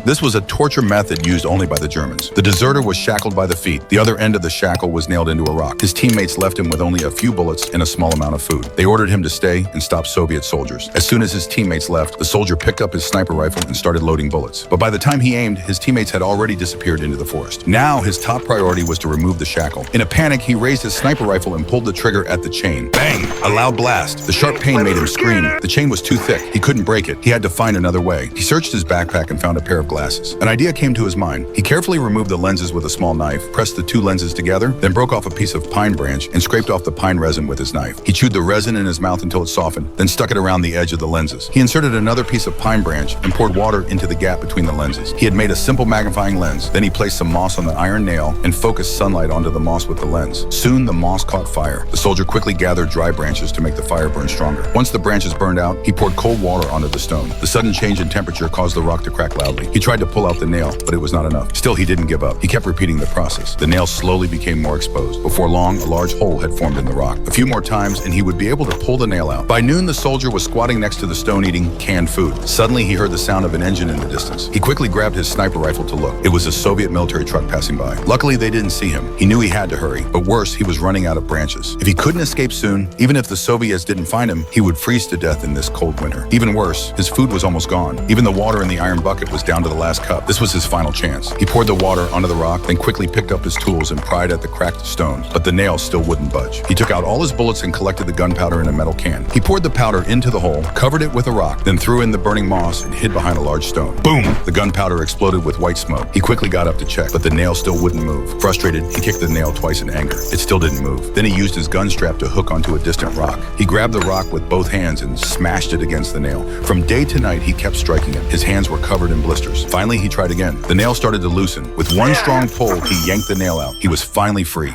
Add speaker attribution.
Speaker 1: This was a torture method used only by the Germans. The deserter was shackled by the feet. The other end of the shackle was nailed into a rock. His teammates left him with only a few bullets and a small amount of food. They ordered him to stay and stop Soviet soldiers. As soon as his teammates left, the soldier picked up his sniper rifle and started loading bullets. But by the time he aimed, his teammates had already disappeared into the forest. Now his top priority was to remove the shackle. In a panic, he raised his sniper rifle and pulled the trigger at the chain. Bang! A loud blast. The sharp pain made him scream. The chain was too thick. He couldn't break it. He had to find another way. He searched his backpack and found a pair of glasses. An idea came to his mind. He carefully removed the lenses with a small knife, pressed the two lenses together, then broke off a piece of pine branch and scraped off the pine resin with his knife. He chewed the resin in his mouth until it softened, then stuck it around the edge of the lenses. He inserted another piece of pine branch and poured water into the gap between the lenses. He had made a simple magnifying lens. Then he placed some moss on the iron nail and focused sunlight onto the moss with the lens. Soon the moss caught fire. The soldier quickly gathered dry branches to make the fire burn stronger. Once the branches burned out, he poured cold water onto the stone. The sudden change in temperature caused the rock to crack loudly. He tried to pull out the nail, but it was not enough. Still, he didn't give up. He kept repeating the process. The nail slowly became more exposed. Before long, a large hole had formed in the rock. A few more times, and he would be able to pull the nail out. By noon, the soldier was squatting next to the stone eating canned food. Suddenly, he heard the sound of an engine in the distance. He quickly grabbed his sniper rifle to look. It was a Soviet military truck passing by. Luckily, they didn't see him. He knew he had to hurry, but worse, he was running out of branches. If he couldn't escape soon, even if the Soviets didn't find him, he would freeze to death in this cold winter. Even worse, his food was almost gone. Even the water in the iron bucket was down to the last cup. This was his final chance. He poured the water onto the rock, then quickly picked up his tools and pried at the cracked stone, but the nail still wouldn't budge. He took out all his bullets and collected the gunpowder in a metal can. He poured the powder into the hole, covered it with a rock, then threw in the burning moss and hid behind a large stone. Boom! The gunpowder exploded with white smoke. He quickly got up to check, but the nail still wouldn't move. Frustrated, he kicked the nail twice in anger. It still didn't move. Then he used his gun strap to hook onto a distant rock. He grabbed the rock with both hands and smashed it against the nail. From day to night, he kept striking it. His hands were covered in blisters. Finally, he tried again. The nail started to loosen. With one strong pull, he yanked the nail out. He was finally free.